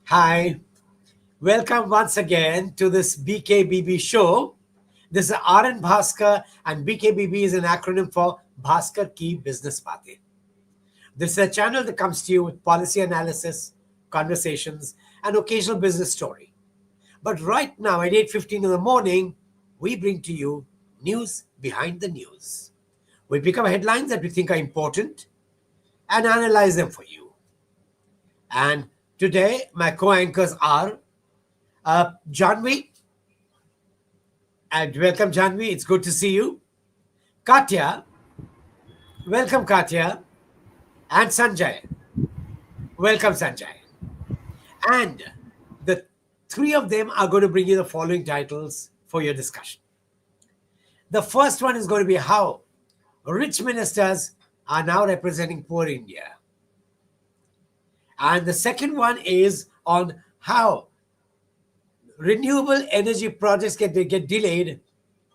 Hi, welcome once again to this BKBB show. This is Arun Bhaskar, and BKBB is an acronym for Bhaskar Ki Business Party. This is a channel that comes to you with policy analysis, conversations, and occasional business story. But right now at 8:15 in the morning, we bring to you news behind the news. We pick up headlines that we think are important and analyze them for you. And today, my co-anchors are Janvi, and welcome, Janvi. It's good to see you. Katya, welcome, Katya. And Sanjay, welcome, Sanjay. And the three of them are going to bring you the following titles for your discussion. The first one is going to be how rich ministers are now representing poor India. And the second one is on how renewable energy projects get delayed,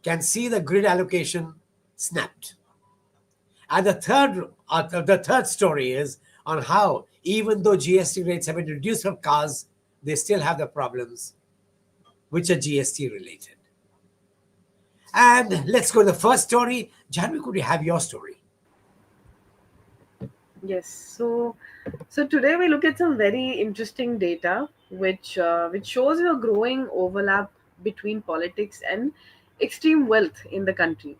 can see the grid allocation snapped. And the third story is on how, even though GST rates have been reduced for cars, they still have the problems which are GST related. And let's go to the first story. Janvi, could we have your story? Yes. So today we look at some very interesting data, which shows a growing overlap between politics and extreme wealth in the country.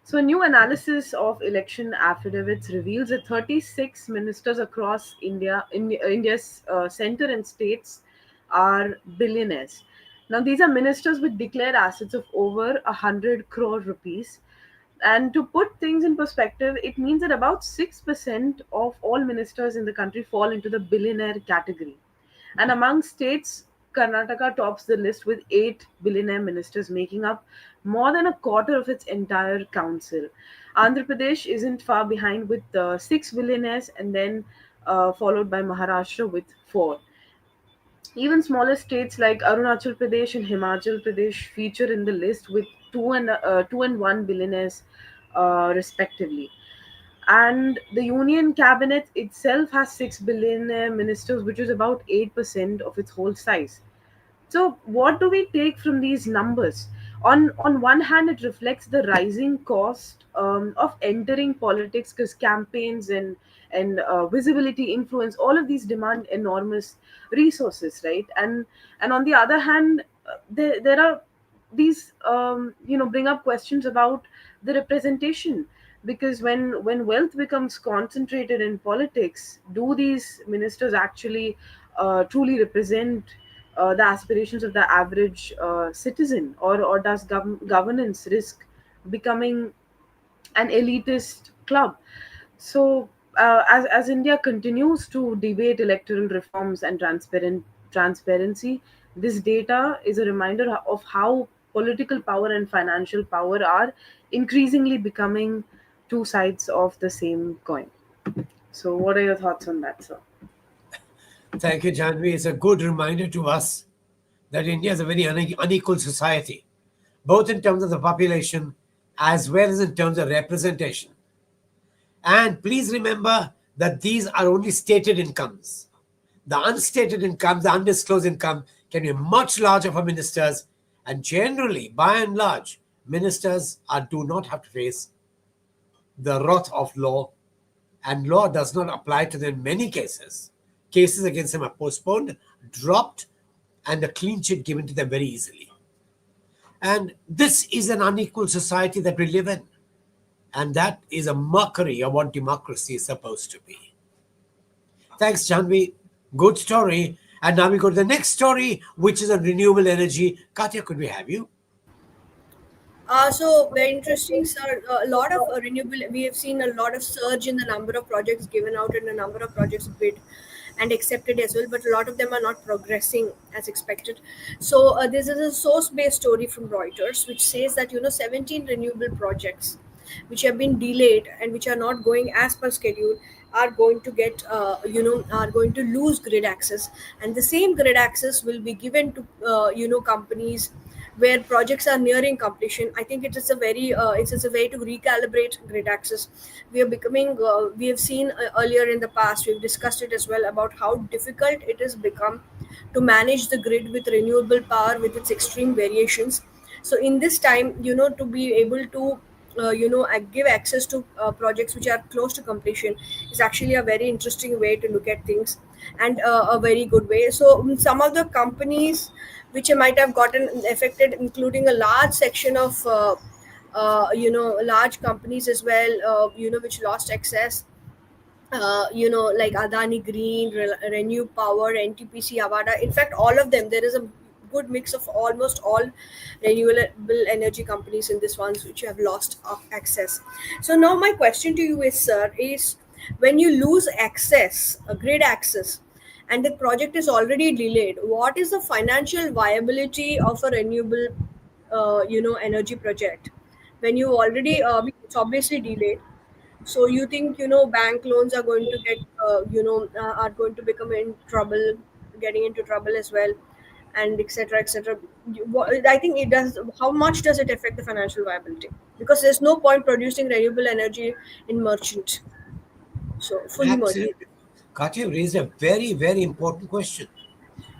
So a new analysis of election affidavits reveals that 36 ministers across India's center and states are billionaires. Now these are ministers with declared assets of over 100 crore rupees, and to put things in perspective, it means that about 6% of all ministers in the country fall into the billionaire category. And among states, Karnataka tops the list with 8 billionaire ministers, making up more than a quarter of its entire council. Andhra Pradesh isn't far behind with 6 billionaires, and then followed by Maharashtra with 4. Even smaller states like Arunachal Pradesh and Himachal Pradesh feature in the list with 2 and 1 billionaires, respectively. And the union cabinet itself has 6 billionaire ministers, which is about 8% of its whole size. So, what do we take from these numbers? On one hand, it reflects the rising cost of entering politics, because campaigns and visibility, influence, all of these demand enormous resources, right? And on the other hand, there are these bring up questions about the representation, because when wealth becomes concentrated in politics, do these ministers actually truly represent the aspirations of the average citizen, or does governance risk becoming an elitist club? So, as India continues to debate electoral reforms and transparency, this data is a reminder of how political power and financial power are increasingly becoming two sides of the same coin. So, what are your thoughts on that, sir? Thank you, Janvi. It's a good reminder to us that India is a very unequal society, both in terms of the population as well as in terms of representation. And please remember that these are only stated incomes. The unstated income, the undisclosed income, can be much larger for ministers, and generally, by and large, ministers do not have to face the wrath of law, and law does not apply to them in many cases. Cases against them are postponed, dropped, and a clean sheet given to them very easily. And this is an unequal society that we live in. And that is a mockery of what democracy is supposed to be. Thanks, Janvi. Good story. And now we go to the next story, which is on renewable energy. Katya, could we have you? So very interesting, sir. A lot of renewable. We have seen a lot of surge in the number of projects given out and the number of projects bid and accepted as well. But a lot of them are not progressing as expected. So this is a source-based story from Reuters, which says that 17 renewable projects which have been delayed and which are not going as per schedule are going to get are going to lose grid access, and the same grid access will be given to companies where projects are nearing completion, I think it is a very it is a way to recalibrate grid access. We are becoming we have seen earlier in the past, we've discussed it as well, about how difficult it has become to manage the grid with renewable power with its extreme variations. So in this time, to be able to give access to projects which are close to completion is actually a very interesting way to look at things, and a very good way. So some of the companies which might have gotten affected, including a large section of large companies as well, which lost access, like Adani Green, Renew Power, NTPC, Avada. In fact, all of them, there is a good mix of almost all renewable energy companies in this ones which have lost access. So now my question to you is, sir, is when you lose access, grid access, and the project is already delayed, what is the financial viability of a renewable, energy project when you already, it's obviously delayed? So you think, bank loans are going to get, are going to become in trouble, getting into trouble as well, and etc. etc. I think it does. How much does it affect the financial viability? Because there's no point producing renewable energy in merchant, so fully merchant. Absolutely. Katya raised a very, very important question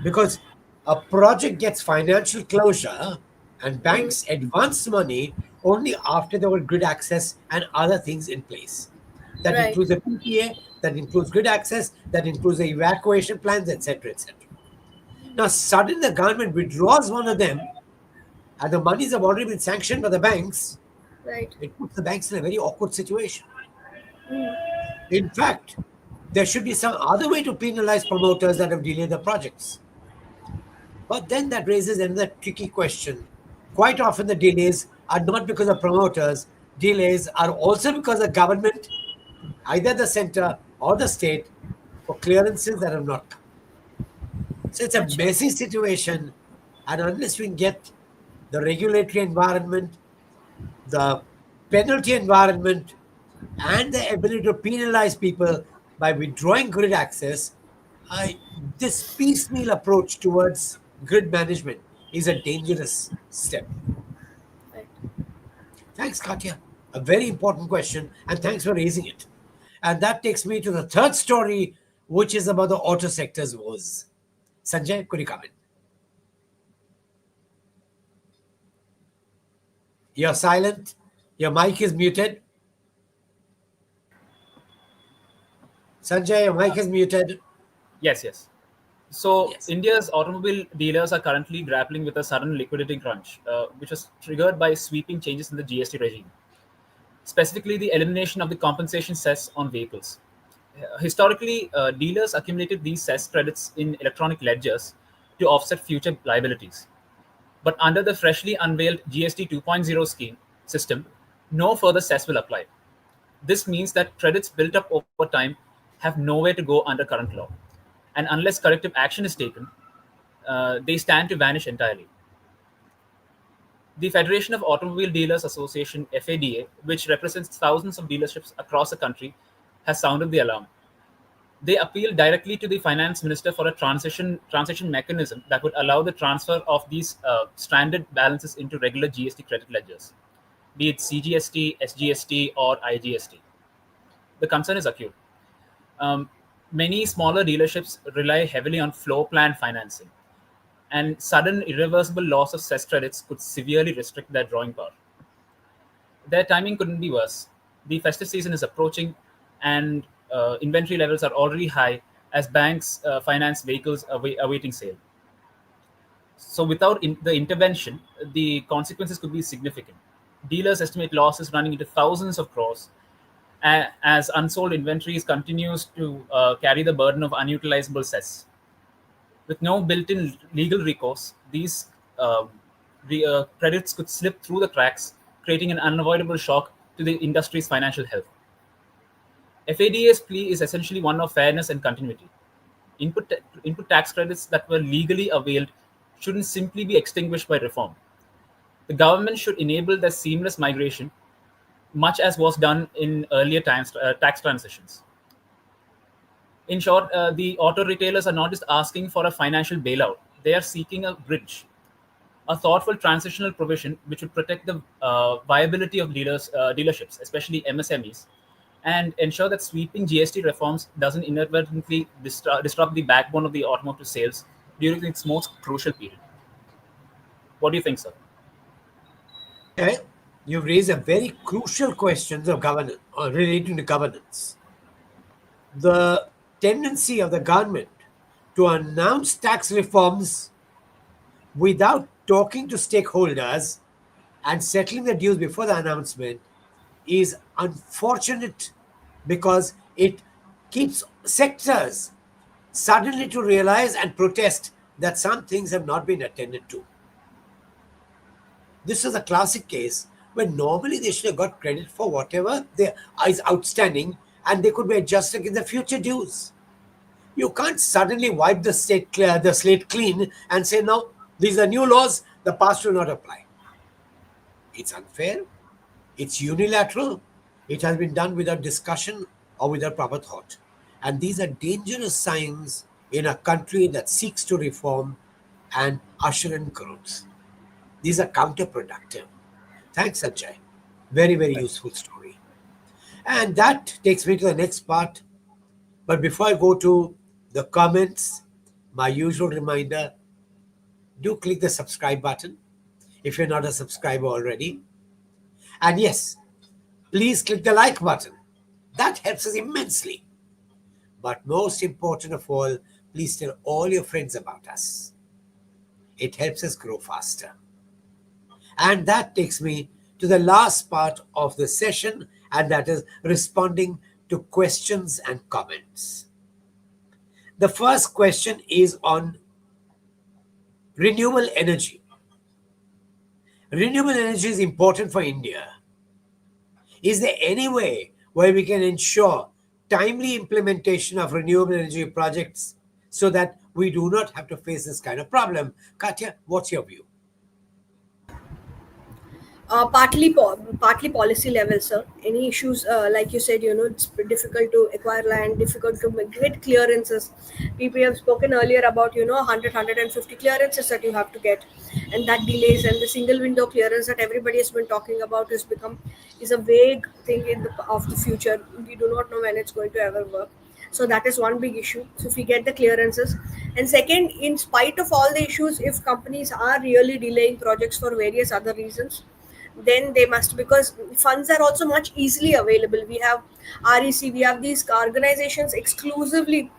because a project gets financial closure and Mm, banks advance money only after there were grid access and other things in place. That right, includes the PPA, that includes grid access, that includes the evacuation plans, etc., etc. Now, suddenly the government withdraws one of them and the monies have already been sanctioned by the banks. right. It puts the banks in a very awkward situation. Mm, In fact, there should be some other way to penalize promoters that have delayed the projects. But then that raises another tricky question. Quite often, the delays are not because of promoters, delays are also because of government, either the center or the state, for clearances that have not come. So it's a acha. messy situation. And unless we get the regulatory environment, the penalty environment, and the ability to penalize people by withdrawing grid access, this piecemeal approach towards grid management is a dangerous step. Right. Thanks, Katya. A very important question, and thanks for raising it. And that takes me to the third story, which is about the auto sector's woes. Sanjay, could you come in? You're silent. Your mic is muted. Sanjay, your mic is muted. Yes, yes. So Yes. India's automobile dealers are currently grappling with a sudden liquidity crunch, which was triggered by sweeping changes in the GST regime, specifically the elimination of the compensation cess on vehicles. Historically, dealers accumulated these cess credits in electronic ledgers to offset future liabilities. But under the freshly unveiled GST 2.0 scheme system, no further cess will apply. This means that credits built up over time have nowhere to go under current law. And unless corrective action is taken, they stand to vanish entirely. The Federation of Automobile Dealers Association (FADA), which represents thousands of dealerships across the country, has sounded the alarm. They appealed directly to the finance minister for a transition mechanism that would allow the transfer of these stranded balances into regular GST credit ledgers, be it CGST, SGST, or IGST. The concern is acute. Um, Many smaller dealerships rely heavily on floor plan financing, and sudden irreversible loss of cess credits could severely restrict their drawing power. Their timing couldn't be worse. The festive season is approaching, and inventory levels are already high as banks finance vehicles awaiting sale. So, without the intervention, the consequences could be significant. Dealers estimate losses running into thousands of crores as unsold inventories continues to carry the burden of unutilizable cess. With no built-in legal recourse, these credits could slip through the cracks, creating an unavoidable shock to the industry's financial health. FADA's plea is essentially one of fairness and continuity. Input tax credits that were legally availed shouldn't simply be extinguished by reform. The government should enable their seamless migration, much as was done in earlier times, tax transitions. In short, the auto retailers are not just asking for a financial bailout, they are seeking a bridge. a thoughtful transitional provision which would protect the viability of dealerships, especially MSMEs, and ensure that sweeping GST reforms doesn't inadvertently disrupt the backbone of the automotive sales during its most crucial period. What do you think, sir? Okay, you raise a very crucial questions of governance or relating to governance. The tendency of the government to announce tax reforms without talking to stakeholders and settling the dues before the announcement is unfortunate because it keeps sectors suddenly to realize and protest that some things have not been attended to. This is a classic case where normally they should have got credit for whatever is outstanding and they could be adjusted in the future dues. You can't suddenly wipe the slate clean and say, no, these are new laws, the past will not apply. It's unfair, it's unilateral, it has been done without discussion or without proper thought. And these are dangerous signs in a country that seeks to reform and usher in growth. These are counterproductive. Thanks, Sanjay. Very, very useful story. And that takes me to the next part. But before I go to the comments, my usual reminder, do click the subscribe button if you're not a subscriber already. And yes, please click the like button. That helps us immensely. But most important of all, please tell all your friends about us. It helps us grow faster. And that takes me to the last part of the session, and that is responding to questions and comments. The first question is on renewable energy. Renewable energy is important for India. Is there any way where we can ensure timely implementation of renewable energy projects so that we do not have to face this kind of problem? Katya, what's your view? Partly policy level, sir. Any issues, like you said, it's difficult to acquire land, difficult to get clearances. People have spoken earlier about 100 clearances that you have to get, and that delays, and the single window clearance that everybody has been talking about is a vague thing of the future. We do not know when it's going to ever work. So that is one big issue. So if we get the clearances, and second, in spite of all the issues, if companies are really delaying projects for various other reasons, then they must, because funds are also much easily available. We have REC, we have these organizations exclusively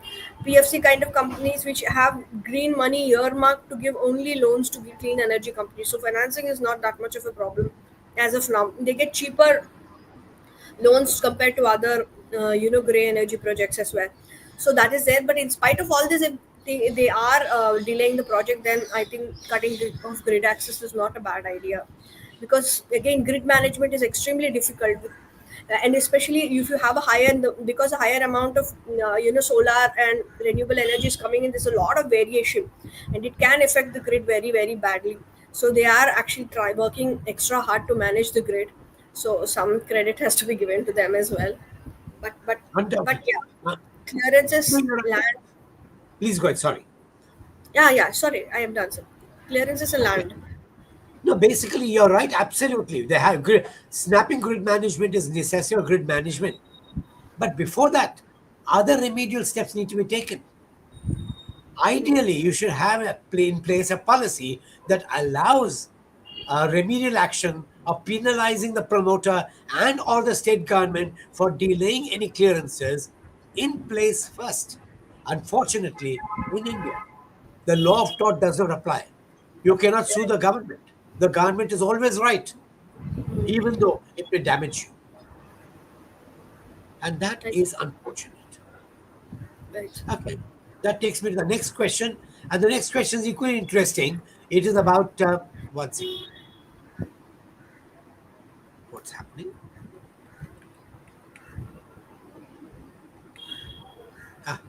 PFC kind of companies which have green money earmarked to give only loans to clean energy companies. So financing is not that much of a problem as of now. They get cheaper loans compared to other gray energy projects as well. So that is there, but in spite of all this, if they are delaying the project, then I think cutting off grid access is not a bad idea, because again grid management is extremely difficult. And especially if you have a higher, because a higher amount of solar and renewable energy is coming in, there's a lot of variation and it can affect the grid very very badly. So they are actually working extra hard to manage the grid, so some credit has to be given to them as well. But Undoubtedly. yeah, Uh, no, clearances, no, no. land. Please go ahead. Sorry. Yeah, sorry, I am done, sir. Clearances and Okay. land. No, basically, you're right. Absolutely. They have snapping grid management is necessary for grid management. But before that, other remedial steps need to be taken. Ideally, you should have in place a policy that allows remedial action of penalizing the promoter and or the state government for delaying any clearances in place first. Unfortunately, in India, the law of tort does not apply. You cannot sue the government. The government is always right, even though it may damage you. And that Right. is unfortunate. Right. Okay. That takes me to the next question. And the next question is equally interesting. It is about one second. What's happening? Ah,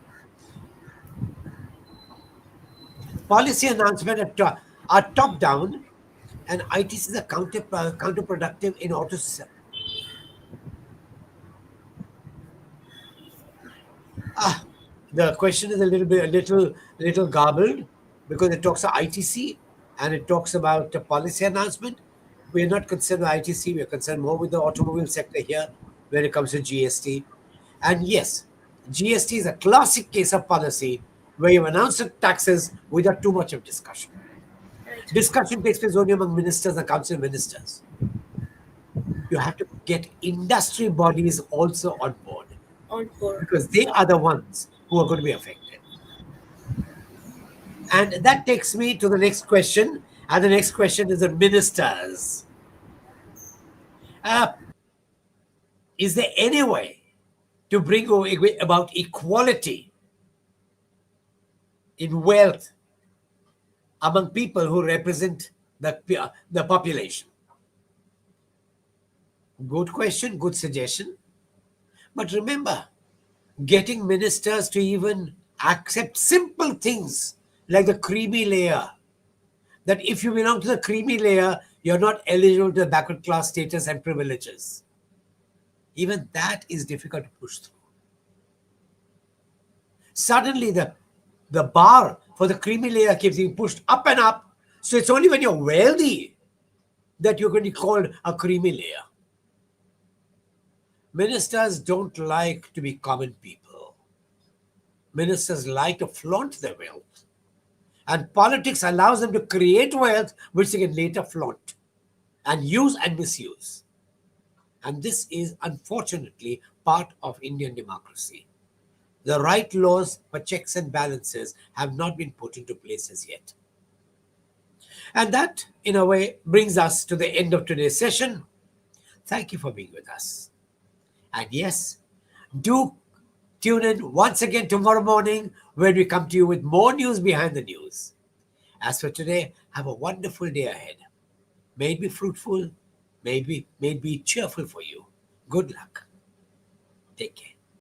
policy announcement are top down, and ITCs are counterproductive in auto. Ah, the question is a little garbled because it talks about ITC. and it talks about a policy announcement. We are not concerned with ITC, we are concerned more with the automobile sector here when it comes to GST. And yes, GST is a classic case of policy where you've announced the taxes without too much of discussion. Right. Discussion takes place only among ministers and council ministers. You have to get industry bodies also on board On board. because they are the ones who are going to be affected. And that takes me to the next question. And the next question is the ministers. Uh, is there any way to bring about equality in wealth among people who represent the population? Good question, good suggestion. But remember, getting ministers to even accept simple things like the creamy layer, that if you belong to the creamy layer, you're not eligible to the backward class status and privileges. Even that is difficult to push through. Suddenly, the bar for the creamy layer keeps being pushed up and up. So it's only when you're wealthy that you're going to be called a creamy layer. Ministers don't like to be common people. Ministers like to flaunt their wealth. And politics allows them to create wealth which they can later flaunt and use and misuse. And this is unfortunately part of Indian democracy. The right laws for checks and balances have not been put into place as yet. And that, in a way, brings us to the end of today's session. Thank you for being with us. And yes, do tune in once again tomorrow morning when we come to you with more news behind the news. As for today, have a wonderful day ahead. May it be fruitful, may it be cheerful for you. Good luck. Take care.